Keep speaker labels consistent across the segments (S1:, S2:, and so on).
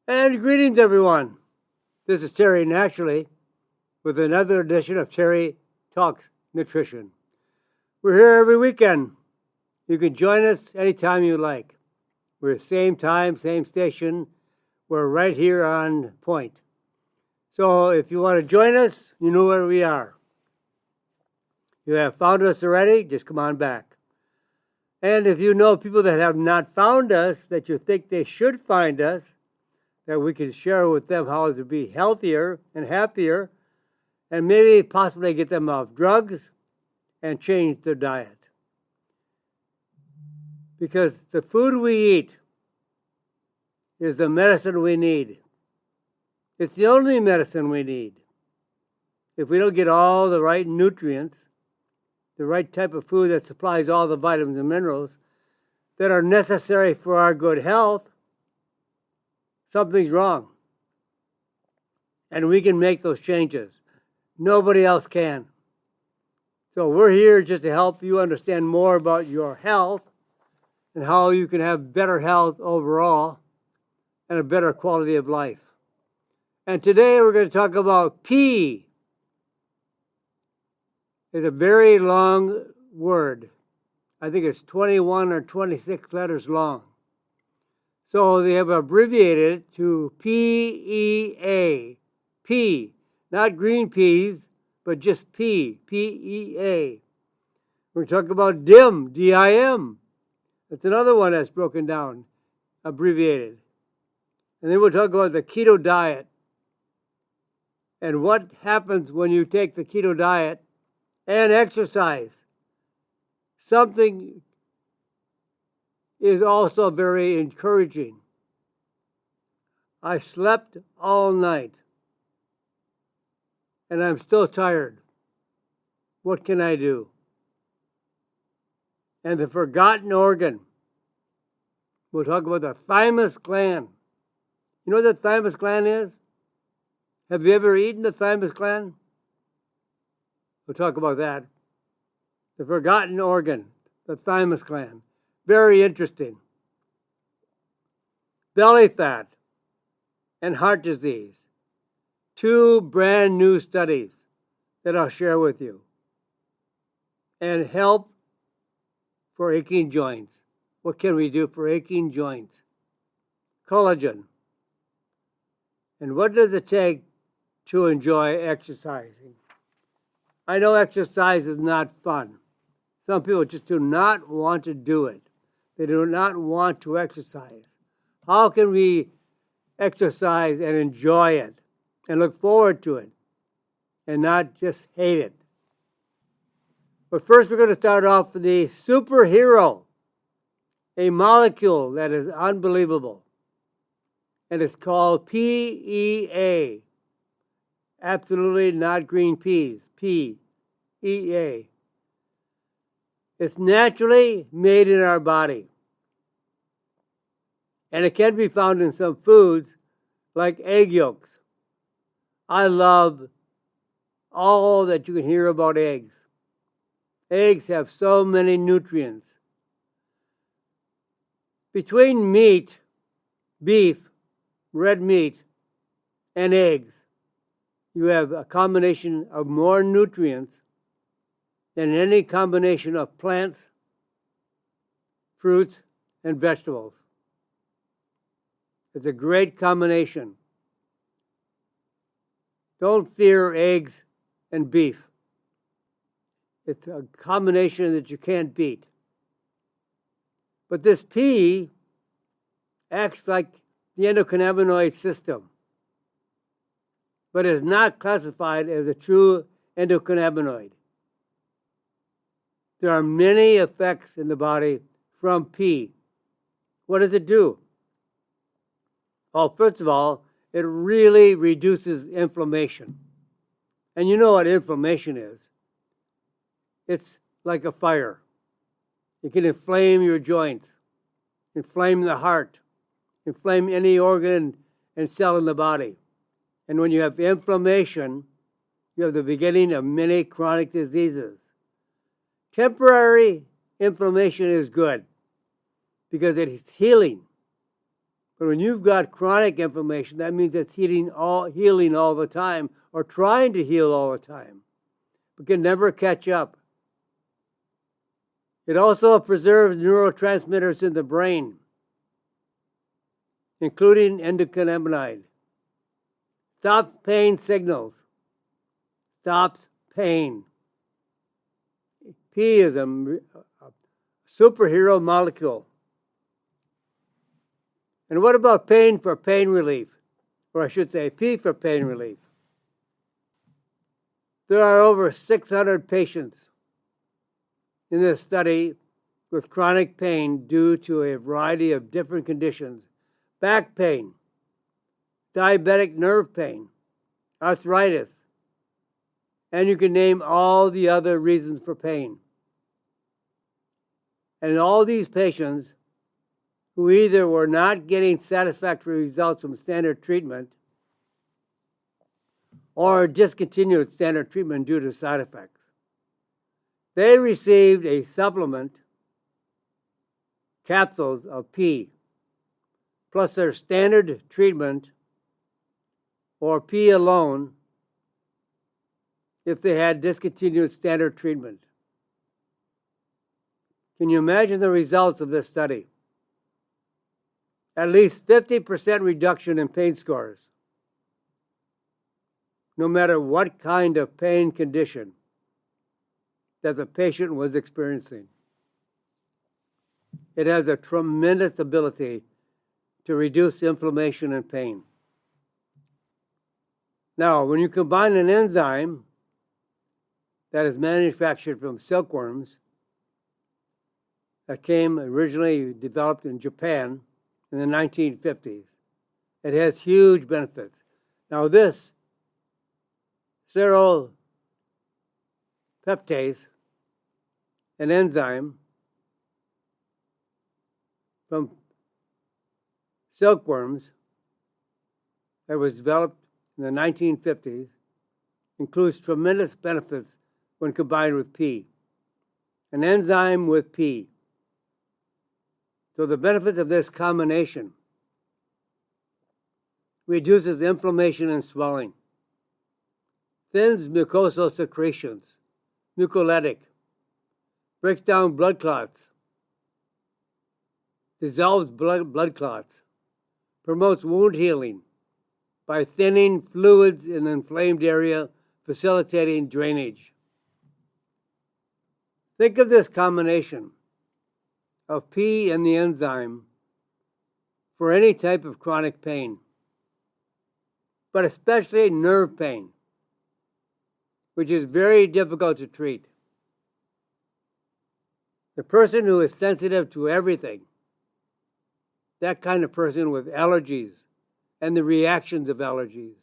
S1: And greetings, everyone. This is Terry Naturally with another edition of Terry Talks Nutrition. We're here every weekend. You can join us anytime you like. We're same time, same station. We're right here on point. So if you want to join us, you know where we are. You have found us already, just come on back. And if you know people that have not found us, that you think they should find us, that we can share with them how to be healthier and happier, and maybe possibly get them off drugs and change their diet. Because the food we eat is the medicine we need. It's the only medicine we need. If we don't get all the right nutrients, the right type of food that supplies all the vitamins and minerals that are necessary for our good health, something's wrong. And we can make those changes. Nobody else can. So we're here just to help you understand more about your health and how you can have better health overall and a better quality of life. And today we're going to talk about PEA. It's a very long word. I think it's 21 or 26 letters long. So they have abbreviated it to PEA. P, not green peas, but just P, PEA. We're talking about DIM, D-I-M. That's another one that's broken down, abbreviated. And then we'll talk about the keto diet and what happens when you take the keto diet and exercise. Something is also very encouraging. I slept all night and I'm still tired. What can I do? And the forgotten organ. We'll talk about the thymus gland. You know what the thymus gland is? Have you ever eaten the thymus gland? We'll talk about that. The forgotten organ, the thymus gland. Very interesting. Belly fat and heart disease. 2 brand new studies that I'll share with you. And help for aching joints. What can we do for aching joints? Collagen. And what does it take to enjoy exercising? I know exercise is not fun. Some people just do not want to do it. They do not want to exercise. How can we exercise and enjoy it and look forward to it and not just hate it? But first we're going to start off with the superhero, a molecule that is unbelievable. And it's called PEA. Absolutely not green peas. PEA. It's naturally made in our body. And it can be found in some foods like egg yolks. I love all that you can hear about eggs. Eggs have so many nutrients. Between meat, beef, red meat, and eggs, you have a combination of more nutrients than any combination of plants, fruits, and vegetables. It's a great combination. Don't fear eggs and beef. It's a combination that you can't beat. But this pea acts like the endocannabinoid system, but is not classified as a true endocannabinoid. There are many effects in the body from pea. What does it do? Well, first of all, it really reduces inflammation. And you know what inflammation is. It's like a fire. It can inflame your joints, inflame the heart, inflame any organ and cell in the body. And when you have inflammation, you have the beginning of many chronic diseases. Temporary inflammation is good because it is healing. But when you've got chronic inflammation, that means it's healing all the time, or trying to heal all the time, but can never catch up. It also preserves neurotransmitters in the brain, including endocannabinoid. Stops pain signals. Stops pain. P is a superhero molecule. And what about pain for pain relief? Or I should say P for pain relief. There are over 600 patients in this study with chronic pain due to a variety of different conditions: back pain, diabetic nerve pain, arthritis, and you can name all the other reasons for pain. And in all these patients who either were not getting satisfactory results from standard treatment or discontinued standard treatment due to side effects, they received a supplement, capsules of P, plus their standard treatment, or P alone if they had discontinued standard treatment. Can you imagine the results of this study? At least 50% reduction in pain scores, no matter what kind of pain condition that the patient was experiencing. It has a tremendous ability to reduce inflammation and pain. Now, when you combine an enzyme that is manufactured from silkworms, that came originally developed in Japan in the 1950s, it has huge benefits. Now, this serotropase, an enzyme from silkworms that was developed in the 1950s, includes tremendous benefits when combined with P. An enzyme with P. So the benefits of this combination: reduces inflammation and swelling, thins mucosal secretions, mucolytic, breaks down blood clots, dissolves blood clots, promotes wound healing by thinning fluids in the inflamed area, facilitating drainage. Think of this combination of P and the enzyme for any type of chronic pain, but especially nerve pain, which is very difficult to treat. The person who is sensitive to everything, that kind of person with allergies and the reactions of allergies,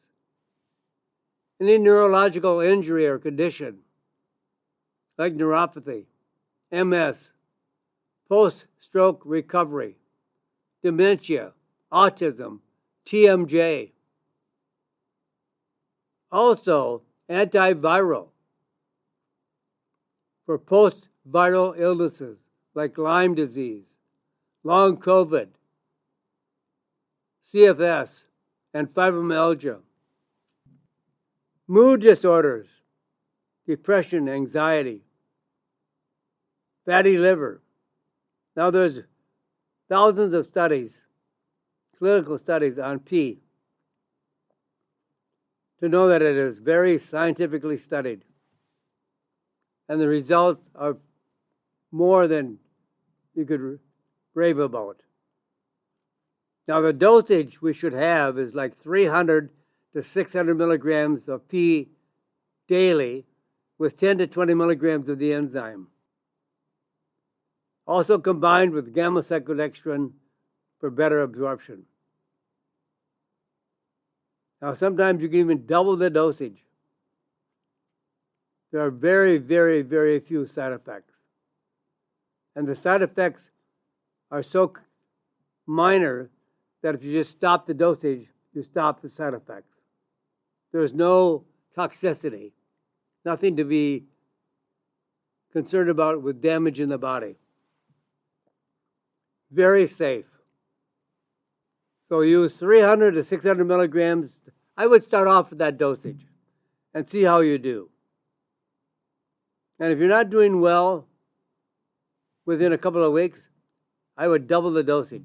S1: any neurological injury or condition like neuropathy, MS, post-stroke recovery, dementia, autism, TMJ. Also, antiviral for post-viral illnesses like Lyme disease, long COVID, CFS, and fibromyalgia. Mood disorders, depression, anxiety, fatty liver. Now there's thousands of studies, clinical studies on P, to know that it is very scientifically studied. And the results are more than you could rave about. Now the dosage we should have is like 300 to 600 milligrams of P daily with 10 to 20 milligrams of the enzyme. Also combined with gamma-cyclodextrin for better absorption. Now sometimes you can even double the dosage. There are very, very, very few side effects. And the side effects are so minor that if you just stop the dosage, you stop the side effects. There's no toxicity, nothing to be concerned about with damage in the body. Very safe. So use 300 to 600 milligrams. I would start off with that dosage and see how you do. And if you're not doing well within a couple of weeks, I would double the dosage.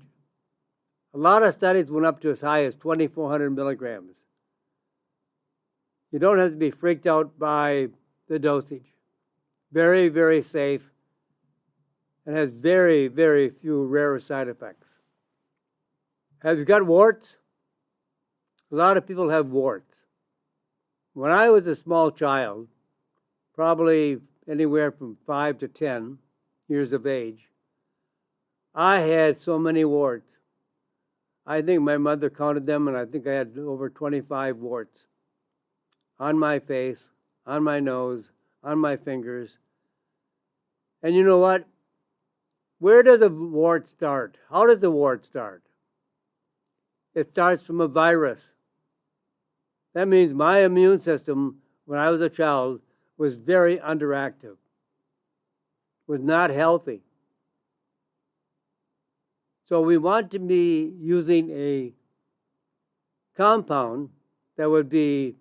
S1: A lot of studies went up to as high as 2,400 milligrams. You don't have to be freaked out by the dosage. Very, very safe, and has very, very few rare side effects. Have you got warts? A lot of people have warts. When I was a small child, probably anywhere from 5 to 10 years of age, I had so many warts. I think my mother counted them, and I think I had over 25 warts on my face, on my nose, on my fingers. And you know what? Where does a wart start? How does the wart start? It starts from a virus. That means my immune system, when I was a child, was very underactive, was not healthy. So we want to be using a compound that would be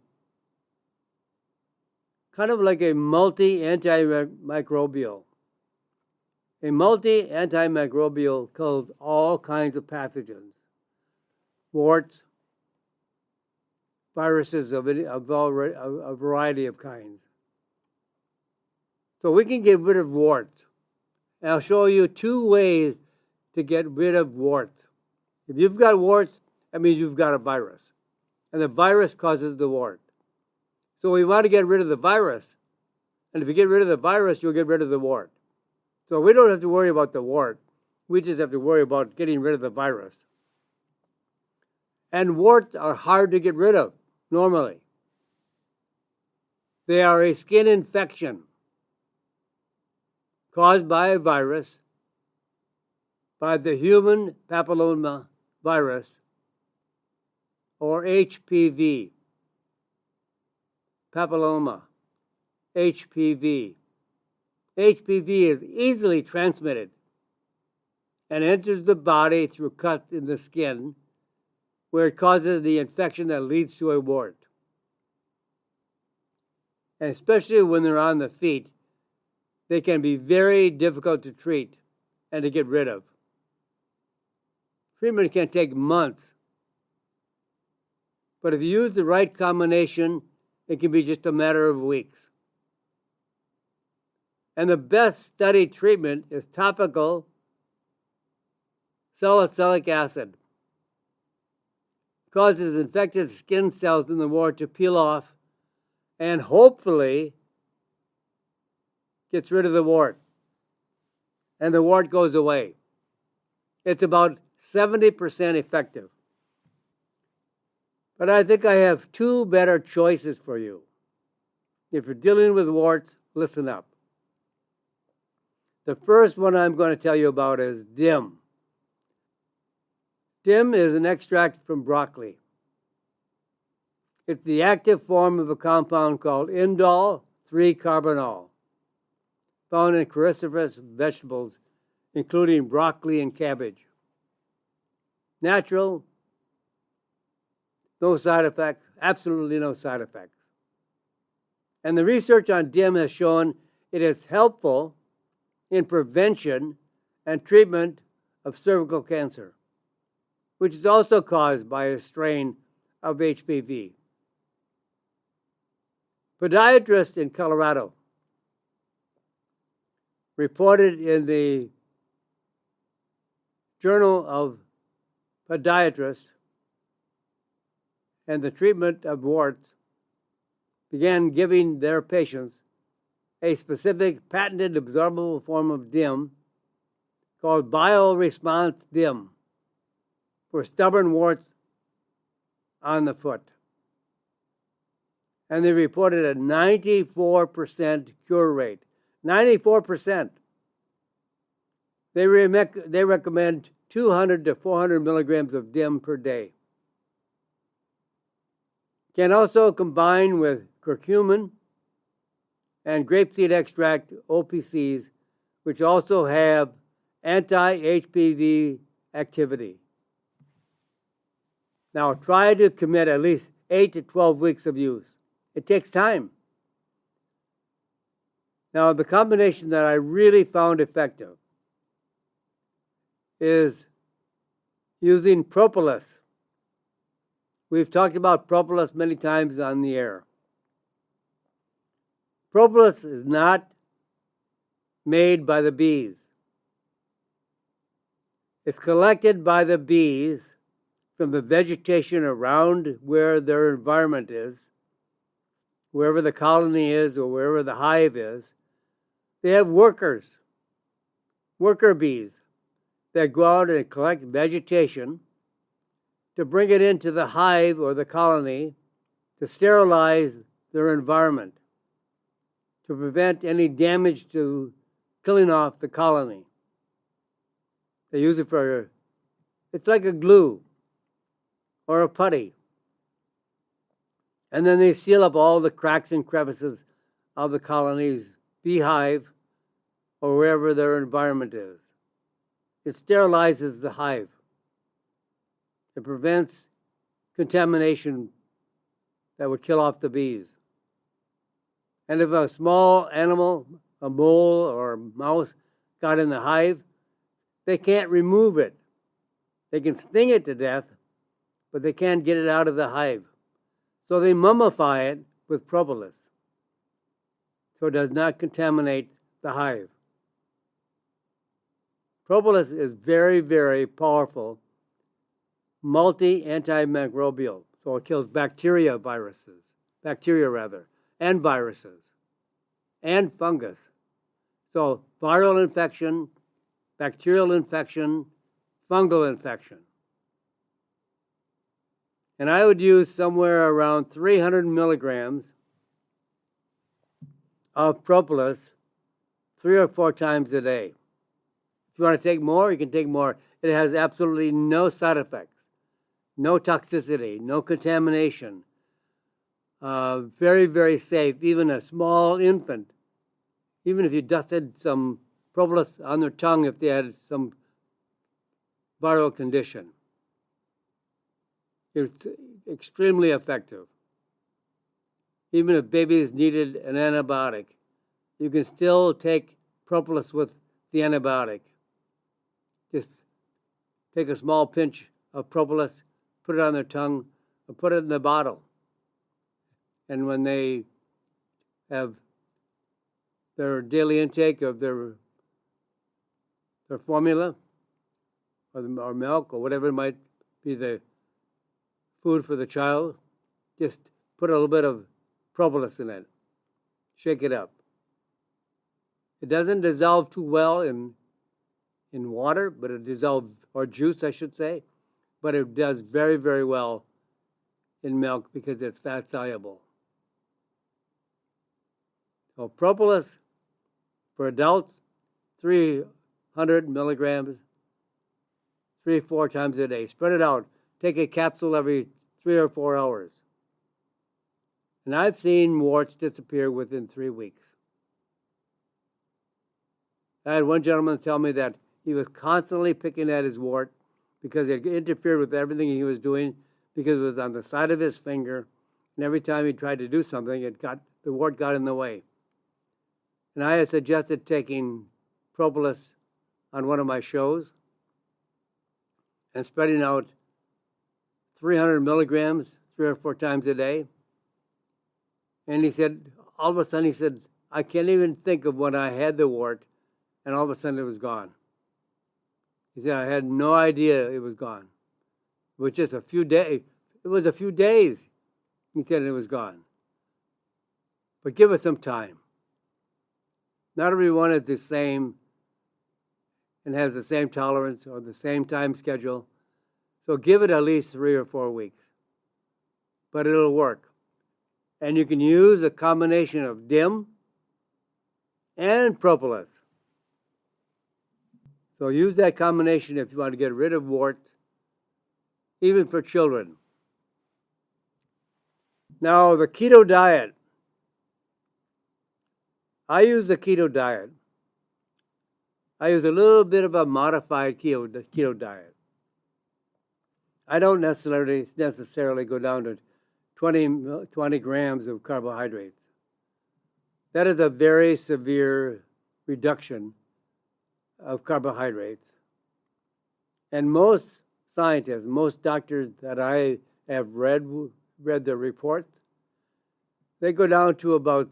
S1: kind of like a multi-antimicrobial. A multi-antimicrobial kills all kinds of pathogens, warts, viruses of a variety of kinds. So we can get rid of warts. And I'll show you 2 ways to get rid of warts. If you've got warts, that means you've got a virus. And the virus causes the wart. So we want to get rid of the virus. And if you get rid of the virus, you'll get rid of the wart. So we don't have to worry about the wart. We just have to worry about getting rid of the virus. And warts are hard to get rid of, normally. They are a skin infection caused by a virus, by the human papilloma virus, or HPV. Papilloma, HPV. HPV is easily transmitted and enters the body through cuts in the skin, where it causes the infection that leads to a wart. And especially when they're on the feet, they can be very difficult to treat and to get rid of. Treatment can take months. But if you use the right combination, it can be just a matter of weeks. And the best studied treatment is topical salicylic acid. It causes infected skin cells in the wart to peel off and hopefully gets rid of the wart. And the wart goes away. It's about 70% effective. But I think I have 2 better choices for you. If you're dealing with warts, listen up. The first one I'm going to tell you about is DIM. DIM is an extract from broccoli. It's the active form of a compound called indole 3-carbinol, found in cruciferous vegetables, including broccoli and cabbage. Natural, no side effects, absolutely no side effects. And the research on DIM has shown it is helpful in prevention and treatment of cervical cancer, which is also caused by a strain of HPV. Podiatrists in Colorado reported in the Journal of Podiatrists and the treatment of warts began giving their patients a specific patented absorbable form of DIM called bioresponse DIM for stubborn warts on the foot. And they reported a 94% cure rate. 94%. They recommend 200 to 400 milligrams of DIM per day. Can also combine with curcumin and grapeseed extract, OPCs, which also have anti-HPV activity. Now try to commit at least 8 to 12 weeks of use. It takes time. Now the combination that I really found effective is using propolis. We've talked about propolis many times on the air. Propolis is not made by the bees. It's collected by the bees from the vegetation around where their environment is, wherever the colony is or wherever the hive is. They have worker bees that go out and collect vegetation to bring it into the hive or the colony to sterilize their environment, to prevent any damage to killing off the colony. They use it for, it's like a glue or a putty. And then they seal up all the cracks and crevices of the colony's beehive or wherever their environment is. It sterilizes the hive. It prevents contamination that would kill off the bees. And if a small animal, a mole or a mouse, got in the hive, they can't remove it. They can sting it to death, but they can't get it out of the hive. So they mummify it with propolis so it does not contaminate the hive. Propolis is very, very powerful multi-antimicrobial. So it kills bacteria, and viruses, and fungus. So viral infection, bacterial infection, fungal infection. And I would use somewhere around 300 milligrams of propolis 3 or 4 times a day. If you want to take more, you can take more. It has absolutely no side effects, no toxicity, no contamination. Very, very safe. Even a small infant, even if you dusted some propolis on their tongue if they had some viral condition. It's extremely effective. Even if babies needed an antibiotic, you can still take propolis with the antibiotic. Just take a small pinch of propolis, put it on their tongue, or put it in the bottle. And when they have their daily intake of their formula or milk or whatever might be the food for the child, just put a little bit of propolis in it. Shake it up. It doesn't dissolve too well in water, but it dissolves, or juice I should say, but it does very, very well in milk because it's fat soluble. So propolis for adults, 300 milligrams, 3 or 4 times a day. Spread it out. Take a capsule every 3 or 4 hours. And I've seen warts disappear within 3 weeks. I had one gentleman tell me that he was constantly picking at his wart because it interfered with everything he was doing because it was on the side of his finger, and every time he tried to do something, the wart got in the way. And I had suggested taking propolis on one of my shows and spreading out 300 milligrams 3 or 4 times a day. And he said, all of a sudden, he said, I can't even think of when I had the wart, and all of a sudden it was gone. He said, I had no idea it was gone. It was just a few days. It was a few days. He said it was gone. But give it some time. Not everyone is the same and has the same tolerance or the same time schedule. So give it at least 3 or 4 weeks. But it'll work. And you can use a combination of DIM and propolis. So use that combination if you want to get rid of warts, even for children. Now, the keto diet. I use the keto diet. I use a little bit of a modified keto diet. I don't necessarily go down to 20 grams of carbohydrates. That is a very severe reduction of carbohydrates. And most scientists, most doctors that I have read their reports, they go down to about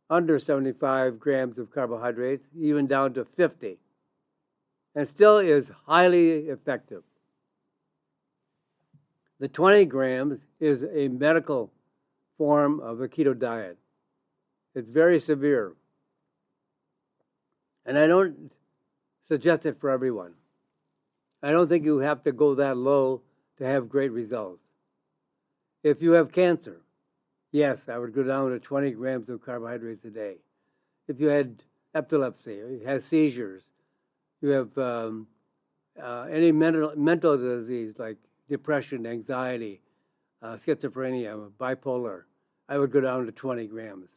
S1: under 75 grams of carbohydrates, even down to 50, and still is highly effective. The 20 grams is a medical form of a keto diet. It's very severe. And I don't suggest it for everyone. I don't think you have to go that low to have great results. If you have cancer, yes, I would go down to 20 grams of carbohydrates a day. If you had epilepsy, or you have seizures, you have any mental disease like depression, anxiety, schizophrenia, bipolar, I would go down to 20 grams.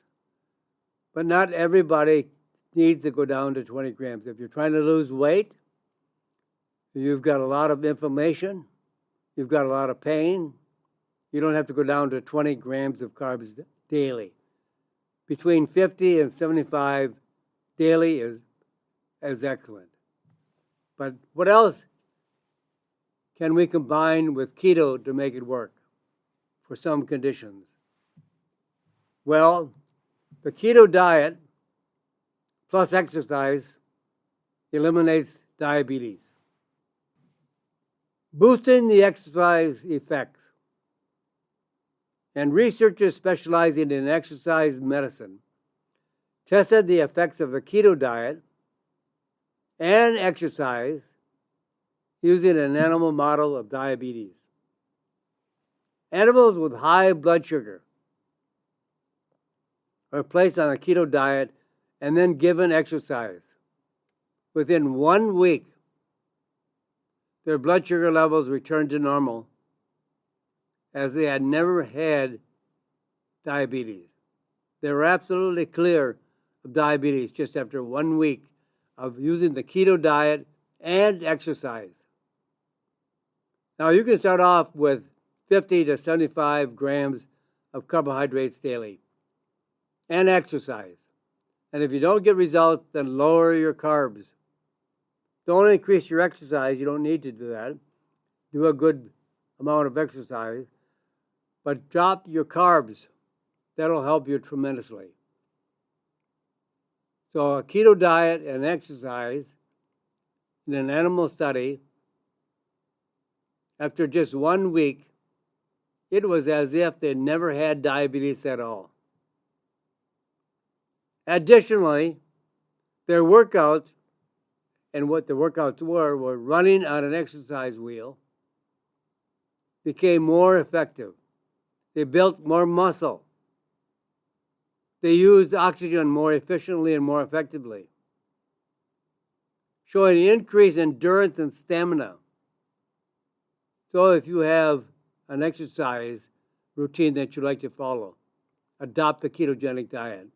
S1: But not everybody needs to go down to 20 grams. If you're trying to lose weight, you've got a lot of inflammation, you've got a lot of pain, you don't have to go down to 20 grams of carbs daily. Between 50 and 75 daily is excellent. But what else can we combine with keto to make it work for some conditions? Well, the keto diet plus exercise eliminates diabetes. Boosting the exercise effects. And researchers specializing in exercise medicine tested the effects of a keto diet and exercise using an animal model of diabetes. Animals with high blood sugar are placed on a keto diet and then given exercise. Within 1 week, their blood sugar levels returned to normal as they had never had diabetes. They were absolutely clear of diabetes just after 1 week of using the keto diet and exercise. Now, you can start off with 50 to 75 grams of carbohydrates daily and exercise. And if you don't get results, then lower your carbs. Don't increase your exercise. You don't need to do that. Do a good amount of exercise. But drop your carbs. That'll help you tremendously. So a keto diet and exercise in an animal study, after just 1 week, it was as if they never had diabetes at all. Additionally, their workouts, and what the workouts were running on an exercise wheel, became more effective. They built more muscle. They used oxygen more efficiently and more effectively, showing increased endurance and stamina. So if you have an exercise routine that you like to follow, adopt the ketogenic diet.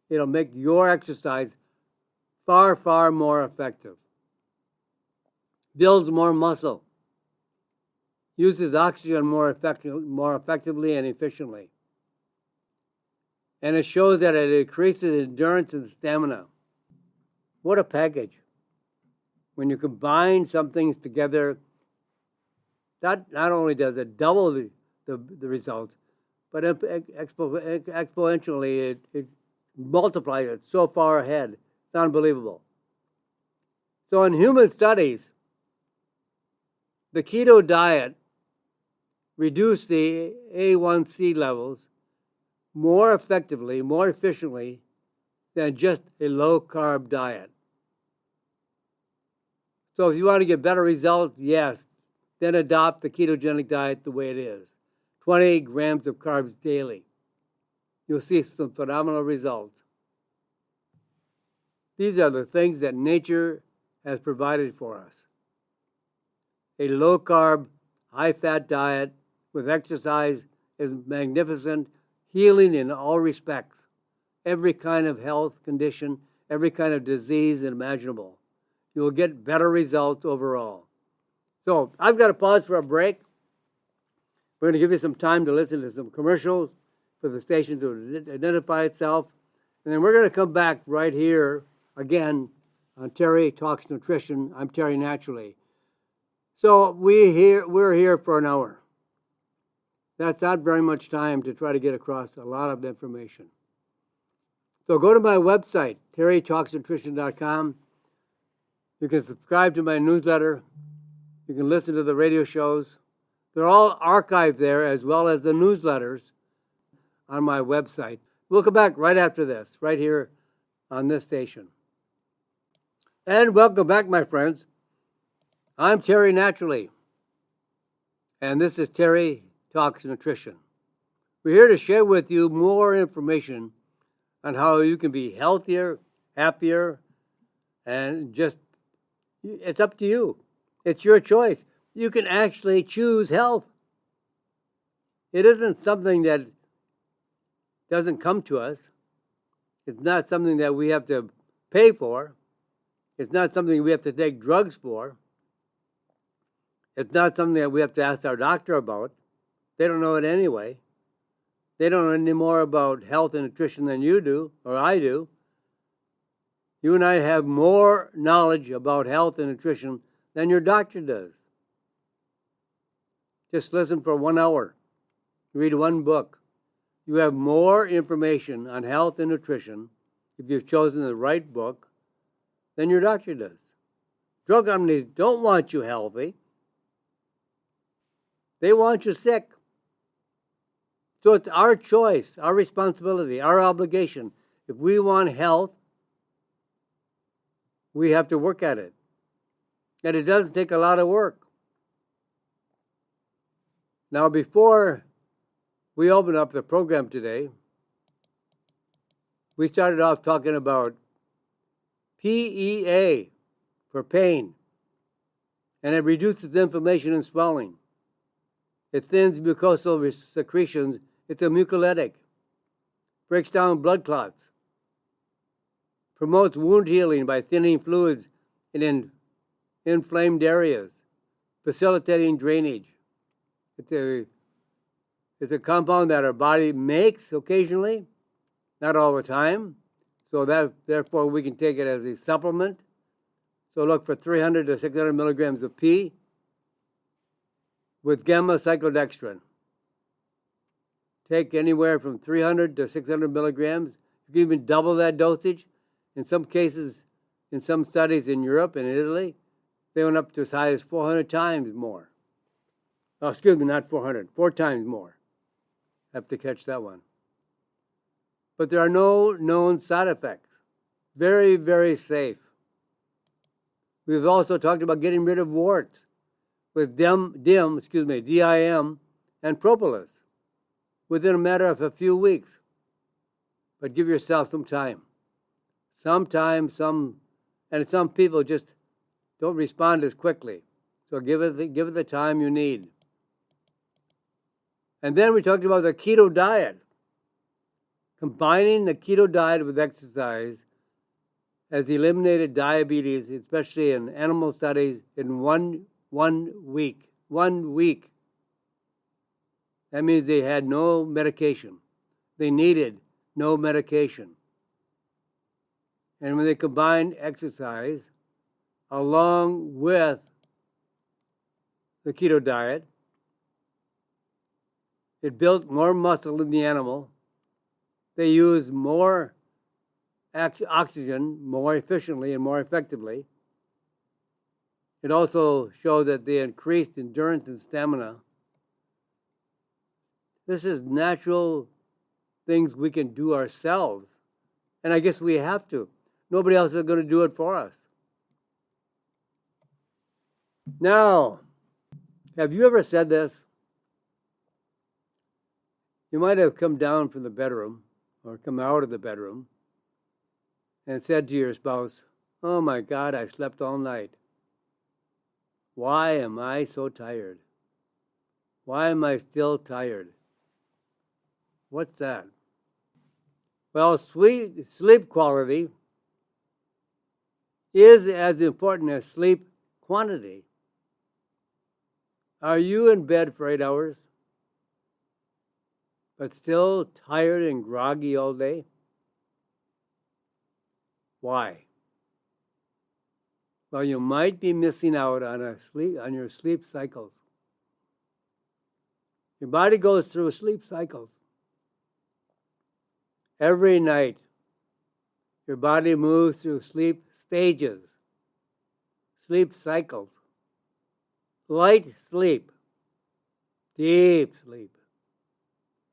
S1: It'll make your exercise far, far more effective. Builds more muscle. Uses oxygen more effectively and efficiently. And it shows that it increases endurance and stamina. What a package. When you combine some things together, not only does it double the results, but exponentially it multiplies it so far ahead. It's unbelievable. So in human studies, the keto diet reduced the A1C levels more effectively, more efficiently than just a low-carb diet. So if you want to get better results, yes, then adopt the ketogenic diet the way it is. 20 grams of carbs daily. You'll see some phenomenal results. These are the things that nature has provided for us. A low-carb, high-fat diet with exercise is magnificent, healing in all respects. Every kind of health condition, every kind of disease imaginable. You will get better results overall. So I've got to pause for a break. We're going to give you some time to listen to some commercials for the station to identify itself. And then we're going to come back right here again on Terry Talks Nutrition. I'm Terry Naturally. So we're here for an hour. That's not very much time to try to get across a lot of information. So go to my website, terrytalksnutrition.com. You can subscribe to my newsletter. You can listen to the radio shows. They're all archived there, as well as the newsletters on my website. We'll come back right after this, right here on this station. And welcome back, my friends. I'm Terry Naturally, and this is Terry Talks Nutrition. We're here to share with you more information on how you can be healthier, happier, and just, it's up to you. It's your choice. You can actually choose health. It isn't something that doesn't come to us. It's not something that we have to pay for. It's not something we have to take drugs for. It's not something that we have to ask our doctor about. They don't know it anyway. They don't know any more about health and nutrition than you do, or I do. You and I have more knowledge about health and nutrition than your doctor does. Just listen for 1 hour. Read one book. You have more information on health and nutrition if you've chosen the right book than your doctor does. Drug companies don't want you healthy. They want you sick. So it's our choice, our responsibility, our obligation. If we want health, we have to work at it. And it doesn't take a lot of work. Now, before we open up the program today, we started off talking about PEA for pain, and it reduces inflammation and swelling. It thins mucosal secretions. It's a mucolytic. Breaks down blood clots. Promotes wound healing by thinning fluids in inflamed areas, facilitating drainage. It's a compound that our body makes occasionally, not all the time. So that therefore we can take it as a supplement. So look for 300 to 600 milligrams of P with gamma cyclodextrin. Take anywhere from 300 to 600 milligrams. You can even double that dosage. In some cases, in some studies in Europe and Italy, they went up to as high as 400 times more. Oh, excuse me, not 400, 4 times more. Have to catch that one. But there are no known side effects. Very, very safe. We've also talked about getting rid of warts with DIM, and propolis within a matter of a few weeks. But give yourself some time. Sometimes some people just don't respond as quickly. So give it the time you need. And then we talked about the keto diet. Combining the keto diet with exercise has eliminated diabetes, especially in animal studies, in one week. 1 week. That means they had no medication. They needed no medication. And when they combined exercise along with the keto diet, it built more muscle in the animal. They used more oxygen more efficiently and more effectively. It also showed that they increased endurance and stamina. This is natural things we can do ourselves. And I guess we have to. Nobody else is going to do it for us. Now, have you ever said this? You might have come down from the bedroom or come out of the bedroom and said to your spouse, "Oh my God, I slept all night. Why am I so tired? Why am I still tired?" What's that? Well, sleep quality is as important as sleep quantity. Are you in bed for 8 hours, but still tired and groggy all day? Why? Well, you might be missing out on your sleep cycles. Your body goes through sleep cycles. Every night, your body moves through sleep stages, sleep cycles. Light sleep, deep sleep,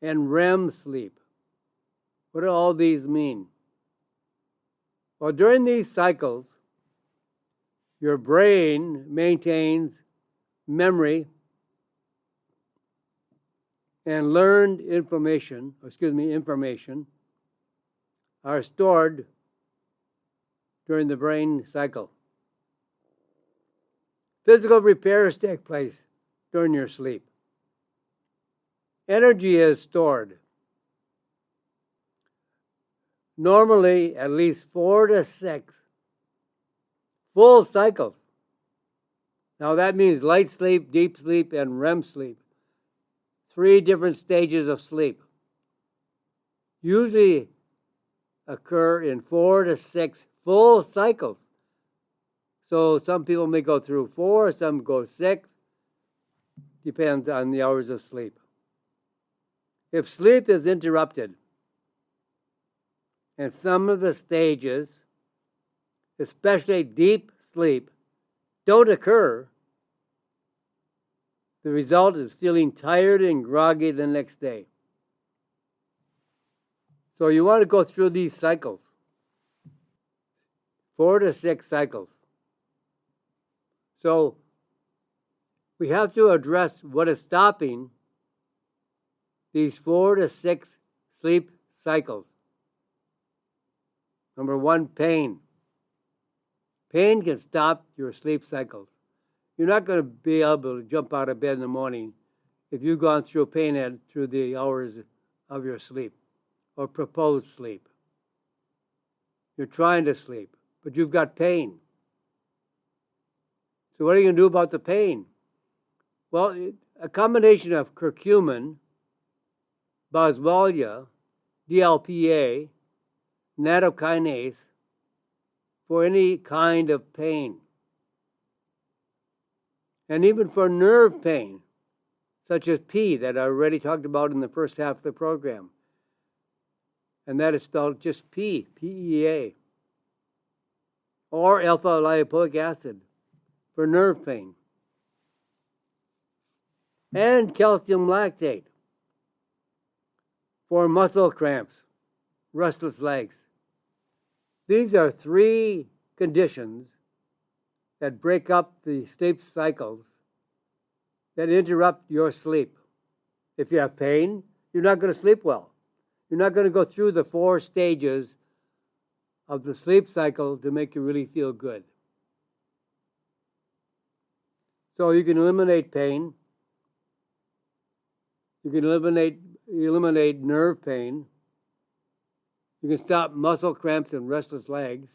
S1: and REM sleep. What do all these mean? Well, during these cycles, your brain maintains memory and learned information are stored during the brain cycle. Physical repairs take place during your sleep. Energy is stored. Normally, at least 4 to 6 full cycles. Now that means light sleep, deep sleep, and REM sleep. 3 different stages of sleep. Usually occur in 4 to 6 full cycles. So some people may go through 4, some go 6. Depends on the hours of sleep. If sleep is interrupted, and some of the stages, especially deep sleep, don't occur, the result is feeling tired and groggy the next day. So you want to go through these cycles, 4 to 6 cycles. So we have to address what is stopping these 4 to 6 sleep cycles. Number 1, pain. Pain can stop your sleep cycles. You're not going to be able to jump out of bed in the morning if you've gone through pain through the hours of your sleep or proposed sleep. You're trying to sleep, but you've got pain. So what are you going to do about the pain? Well, a combination of curcumin, boswellia, DLPA, nattokinase for any kind of pain. And even for nerve pain, such as P that I already talked about in the first half of the program. And that is spelled just P, PEA. Or alpha lipoic acid for nerve pain. And calcium lactate for muscle cramps, restless legs. These are 3 conditions that break up the sleep cycles that interrupt your sleep. If you have pain, you're not going to sleep well. You're not going to go through the 4 stages of the sleep cycle to make you really feel good. So you can eliminate pain. You can eliminate nerve pain. You can stop muscle cramps and restless legs.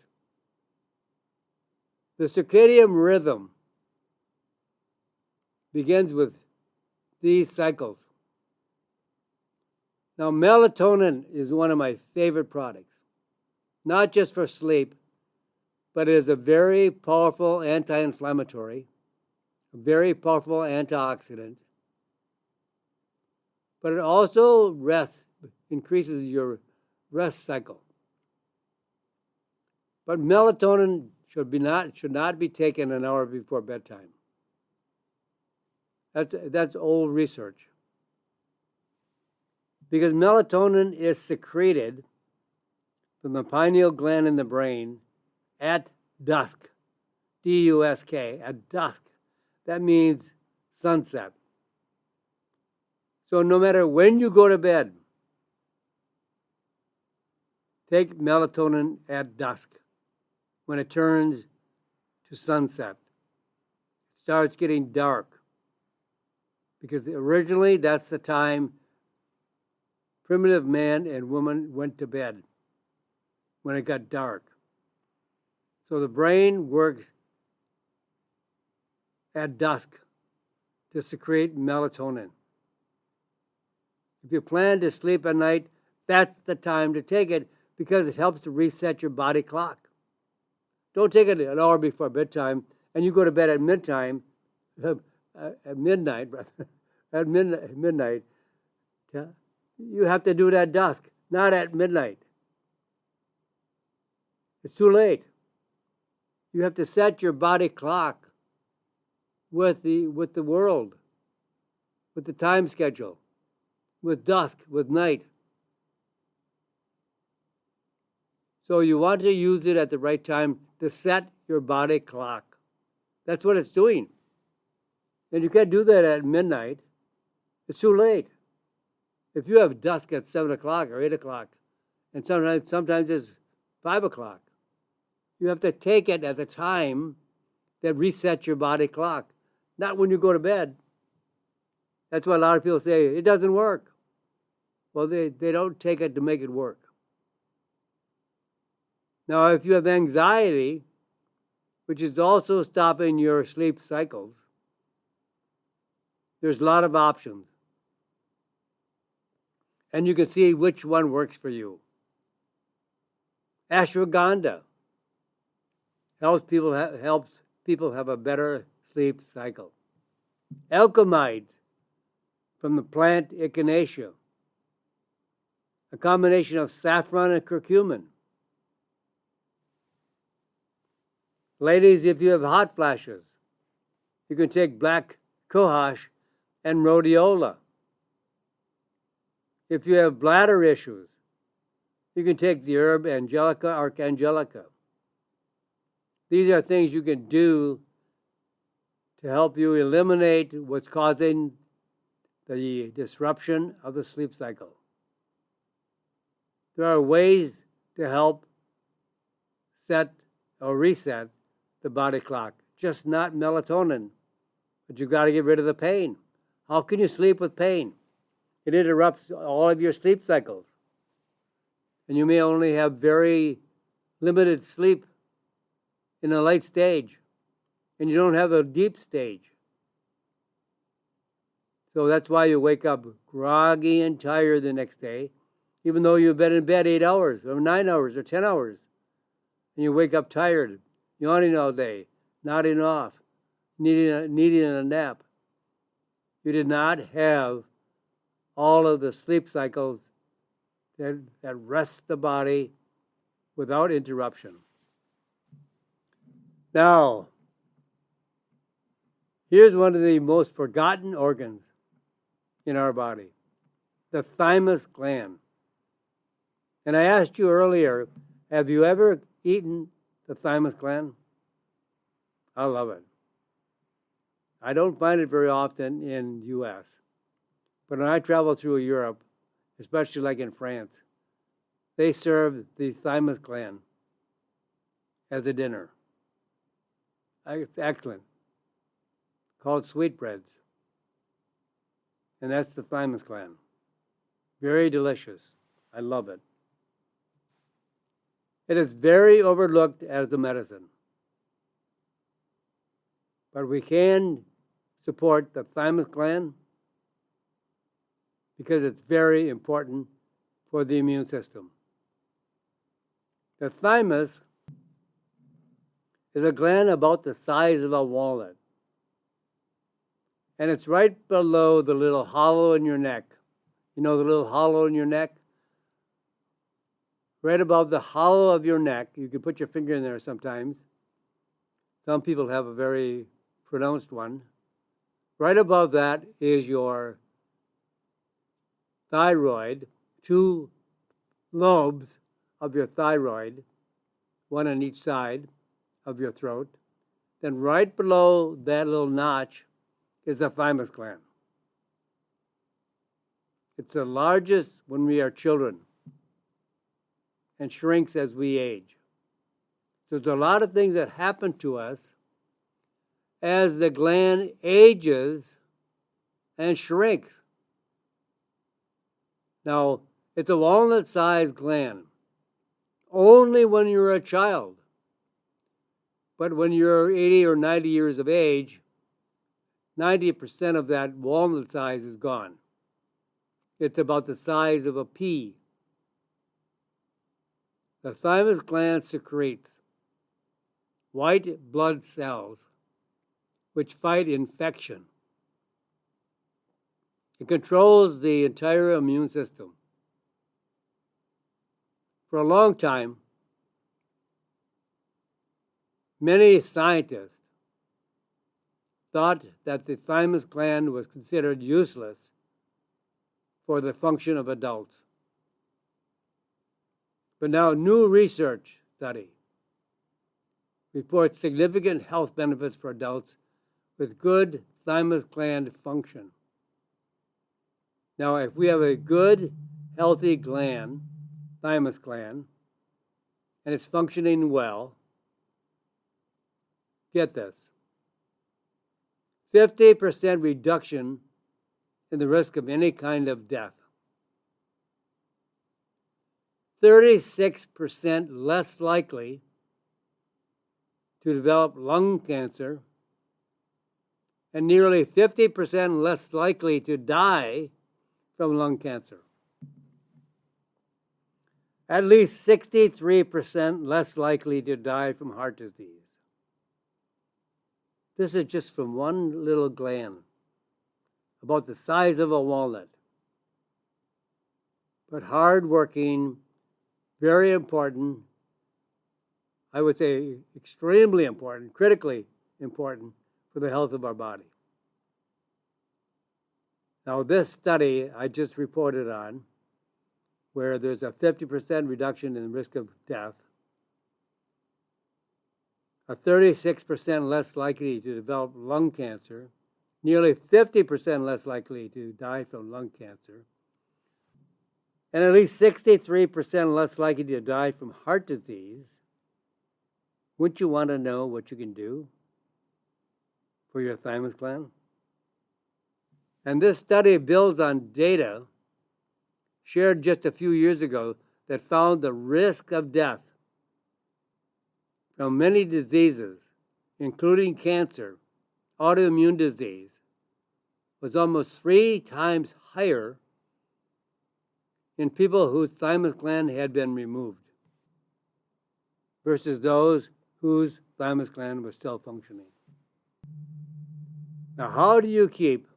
S1: The circadian rhythm begins with these cycles. Now, melatonin is one of my favorite products, not just for sleep, but it is a very powerful anti-inflammatory, a very powerful antioxidant. But it also increases your rest cycle. But melatonin should not be taken an hour before bedtime. That's old research. Because melatonin is secreted from the pineal gland in the brain at dusk, D-U-S-K, at dusk. That means sunset. So no matter when you go to bed, take melatonin at dusk when it turns to sunset. It starts getting dark because originally that's the time primitive man and woman went to bed, when it got dark. So the brain works at dusk to secrete melatonin. If you plan to sleep at night, that's the time to take it because it helps to reset your body clock. Don't take it an hour before bedtime and you go to bed at midnight. You have to do it at dusk, not at midnight. It's too late. You have to set your body clock with the world, with the time schedule, with dusk, with night. So you want to use it at the right time to set your body clock. That's what it's doing. And you can't do that at midnight. It's too late. If you have dusk at 7 o'clock or 8 o'clock, and sometimes it's 5 o'clock, you have to take it at the time that resets your body clock, not when you go to bed. That's why a lot of people say, it doesn't work. Well, they don't take it to make it work. Now, if you have anxiety, which is also stopping your sleep cycles, there's a lot of options. And you can see which one works for you. Ashwagandha helps people have a better sleep cycle. Alkemide from the plant Echinacea, a combination of saffron and curcumin. Ladies, if you have hot flashes, you can take black cohosh and rhodiola. If you have bladder issues, you can take the herb archangelica. These are things you can do to help you eliminate what's causing the disruption of the sleep cycle. There are ways to help set or reset the body clock, just not melatonin. But you've got to get rid of the pain. How can you sleep with pain? It interrupts all of your sleep cycles. And you may only have very limited sleep in a light stage, and you don't have a deep stage. So that's why you wake up groggy and tired the next day, even though you've been in bed 8 hours, or 9 hours, or 10 hours. And you wake up tired, yawning all day, nodding off, needing a nap. You did not have all of the sleep cycles that rest the body without interruption. Now, here's one of the most forgotten organs in our body, the thymus gland. And I asked you earlier, have you ever eaten the thymus gland? I love it. I don't find it very often in the U.S., but when I travel through Europe, especially like in France, they serve the thymus gland as a dinner. It's excellent. Called sweetbreads. And that's the thymus gland. Very delicious. I love it. It is very overlooked as a medicine. But we can support the thymus gland because it's very important for the immune system. The thymus is a gland about the size of a walnut. And it's right below the little hollow in your neck. You know the little hollow in your neck? Right above the hollow of your neck, you can put your finger in there sometimes. Some people have a very pronounced one. Right above that is your thyroid, 2 lobes of your thyroid, one on each side of your throat. Then right below that little notch is the thymus gland. It's the largest when we are children and shrinks as we age. So there's a lot of things that happen to us as the gland ages and shrinks. Now, it's a walnut-sized gland only when you're a child. But when you're 80 or 90 years of age, 90% of that walnut size is gone. It's about the size of a pea. The thymus gland secretes white blood cells which fight infection. It controls the entire immune system. For a long time, many scientists thought that the thymus gland was considered useless for the function of adults. But now new research study reports significant health benefits for adults with good thymus gland function. Now, if we have a good, healthy gland, thymus gland, and it's functioning well, get this, 50% reduction in the risk of any kind of death, 36% less likely to develop lung cancer, and nearly 50% less likely to die from lung cancer. At least 63% less likely to die from heart disease. This is just from one little gland, about the size of a walnut. But hard-working, very important, I would say extremely important, critically important for the health of our body. Now, this study I just reported on, where there's a 50% reduction in the risk of death, a 36% less likely to develop lung cancer, nearly 50% less likely to die from lung cancer, and at least 63% less likely to die from heart disease. Wouldn't you want to know what you can do for your thymus gland? And this study builds on data shared just a few years ago that found the risk of death from many diseases, including cancer, autoimmune disease, was almost 3 times higher in people whose thymus gland had been removed versus those whose thymus gland was still functioning. Now, how do you keep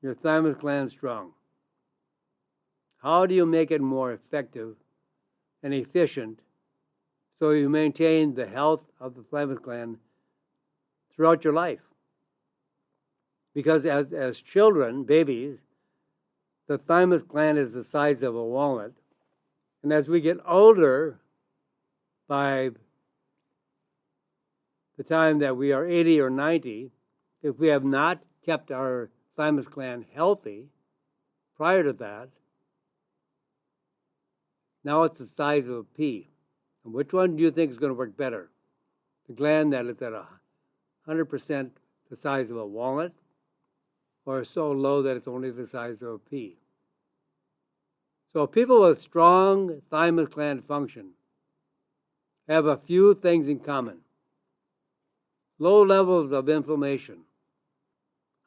S1: your thymus gland strong? How do you make it more effective and efficient so you maintain the health of the thymus gland throughout your life? Because as children, babies, the thymus gland is the size of a walnut. And as we get older, by the time that we are 80 or 90, if we have not kept our thymus gland healthy prior to that, now it's the size of a pea. And which one do you think is going to work better? The gland that is at 100% the size of a walnut, or so low that it's only the size of a pea? So people with strong thymus gland function have a few things in common. Low levels of inflammation,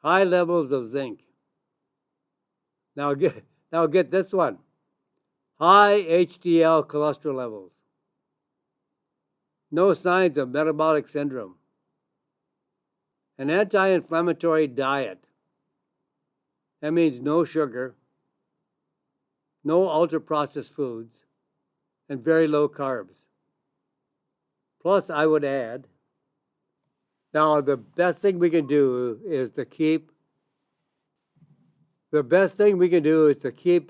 S1: high levels of zinc. Now get this one. High HDL cholesterol levels. No signs of metabolic syndrome. An anti-inflammatory diet. That means no sugar, no ultra-processed foods, and very low carbs. Plus, I would add, now the best thing we can do is to keep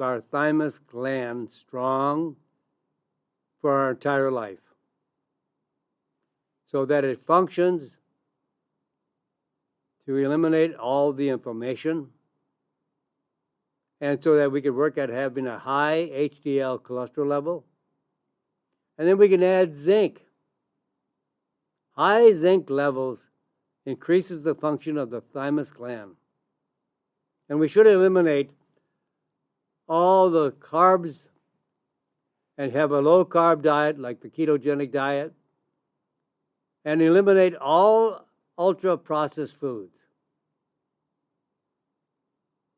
S1: our thymus gland strong for our entire life, so that it functions to eliminate all the inflammation, and so that we can work at having a high HDL cholesterol level. And then we can add zinc. High zinc levels increases the function of the thymus gland. And we should eliminate all the carbs and have a low-carb diet like the ketogenic diet, and eliminate all ultra-processed foods.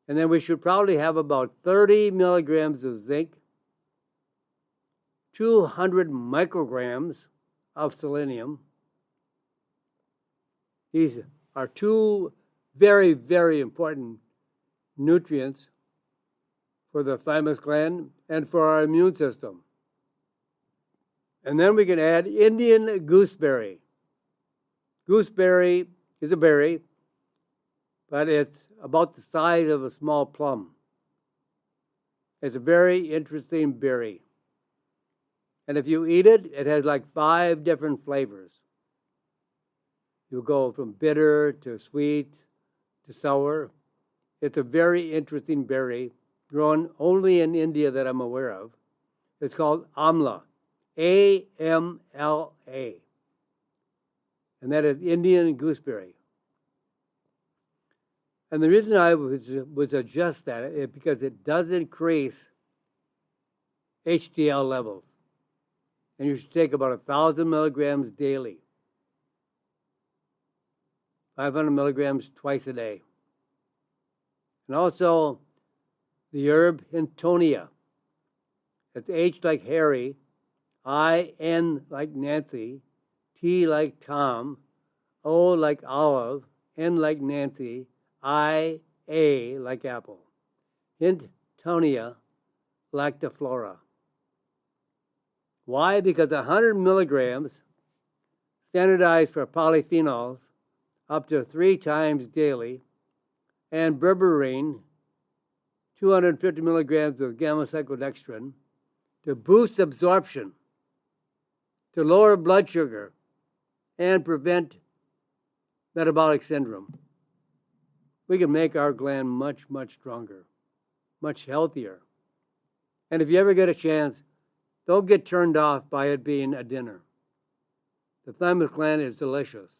S1: And then we should probably have about 30 milligrams of zinc, 200 micrograms of selenium. These are two very, very important nutrients for the thymus gland and for our immune system. And then we can add Indian gooseberry. Gooseberry is a berry, but it's about the size of a small plum. It's a very interesting berry. And if you eat it, it has like 5 different flavors. You go from bitter to sweet to sour. It's a very interesting berry grown only in India that I'm aware of. It's called amla, A-M-L-A. And that is Indian gooseberry. And the reason I would suggest that is because it does increase HDL levels. And you should take about 1,000 milligrams daily. 500 milligrams twice a day. And also the herb Hintonia. It's H like Harry, I-N like Nancy, T like Tom, O like Olive, N like Nancy, I-A like Apple. Hintonia lactiflora. Why? Because 100 milligrams, standardized for polyphenols, up to 3 times daily, and berberine, 250 milligrams of gamma-cyclodextrin, to boost absorption, to lower blood sugar, and prevent metabolic syndrome. We can make our gland much, much stronger, much healthier. And if you ever get a chance, don't get turned off by it being a dinner. The thymus gland is delicious.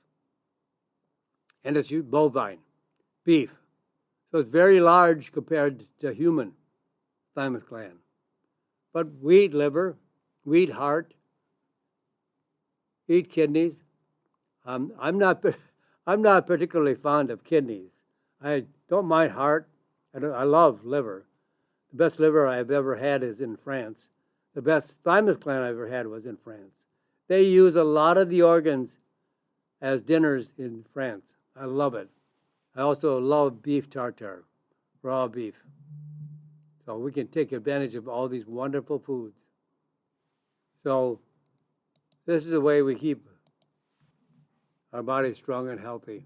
S1: And it's bovine, beef. So it's very large compared to human thymus gland. But we eat liver, we eat heart, eat kidneys. I'm not particularly fond of kidneys. I don't mind heart. I love liver. The best liver I've ever had is in France. The best thymus gland I ever had was in France. They use a lot of the organs as dinners in France. I love it. I also love beef tartare, raw beef. So we can take advantage of all these wonderful foods. So this is the way we keep our bodies strong and healthy.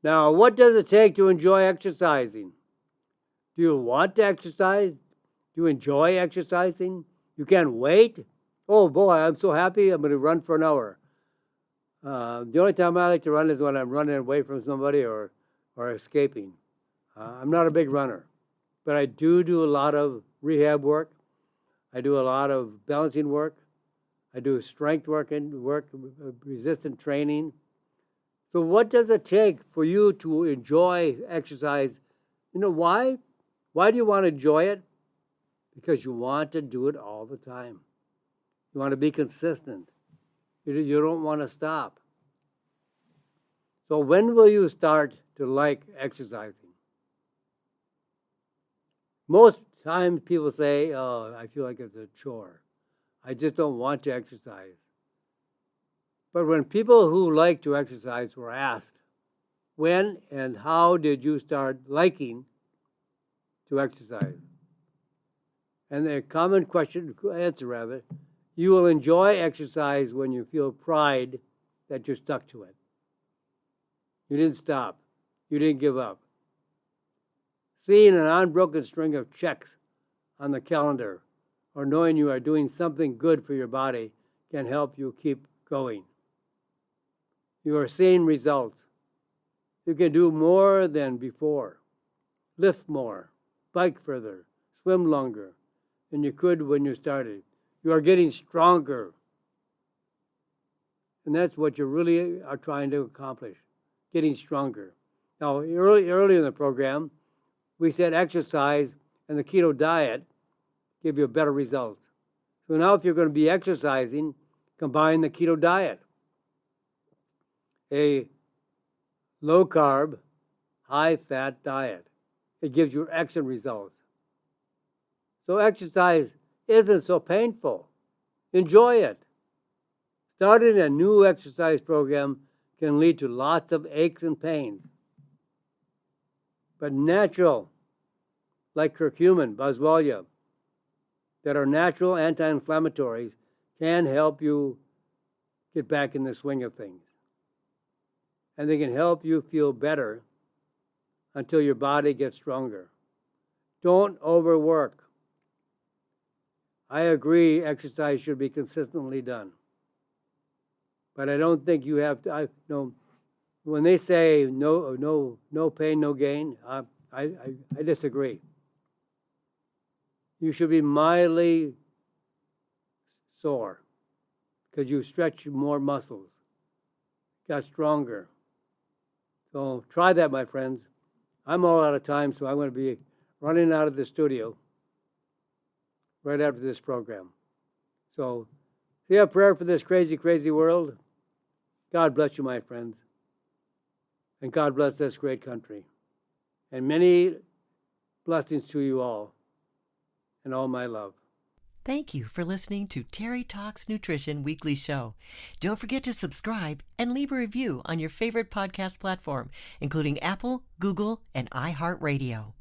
S1: Now, what does it take to enjoy exercising? Do you want to exercise? Do you enjoy exercising? You can't wait? Oh boy, I'm so happy, I'm going to run for an hour. The only time I like to run is when I'm running away from somebody or escaping. I'm not a big runner, but I do a lot of rehab work. I do a lot of balancing work. I do strength work, resistant training. So what does it take for you to enjoy exercise? You know why? Why do you want to enjoy it? Because you want to do it all the time. You want to be consistent. You don't want to stop. So when will you start to like exercising? Most times people say, oh, I feel like it's a chore. I just don't want to exercise. But when people who like to exercise were asked, when and how did you start liking to exercise? And the common answer, you will enjoy exercise when you feel pride that you're stuck to it. You didn't stop. You didn't give up. Seeing an unbroken string of checks on the calendar or knowing you are doing something good for your body can help you keep going. You are seeing results. You can do more than before. Lift more, bike further, swim longer than you could when you started. You are getting stronger. And that's what you really are trying to accomplish, getting stronger. Now, early in the program, we said exercise and the keto diet give you better results. So now if you're going to be exercising, combine the keto diet. A low-carb, high-fat diet. It gives you excellent results. So exercise isn't so painful. Enjoy it. Starting a new exercise program can lead to lots of aches and pains. But natural, like curcumin, boswellia, that are natural anti-inflammatories, can help you get back in the swing of things. And they can help you feel better until your body gets stronger. Don't overwork. I agree exercise should be consistently done. But I don't think you have to, when they say no pain, no gain, I disagree. You should be mildly sore because you stretch more muscles, got stronger. So try that, my friends. I'm all out of time, so I'm going to be running out of the studio right after this program. So say a prayer for this crazy, crazy world. God bless you, my friends. And God bless this great country. And many blessings to you all. And all my love.
S2: Thank you for listening to Terry Talks Nutrition Weekly Show. Don't forget to subscribe and leave a review on your favorite podcast platform, including Apple, Google, and iHeartRadio.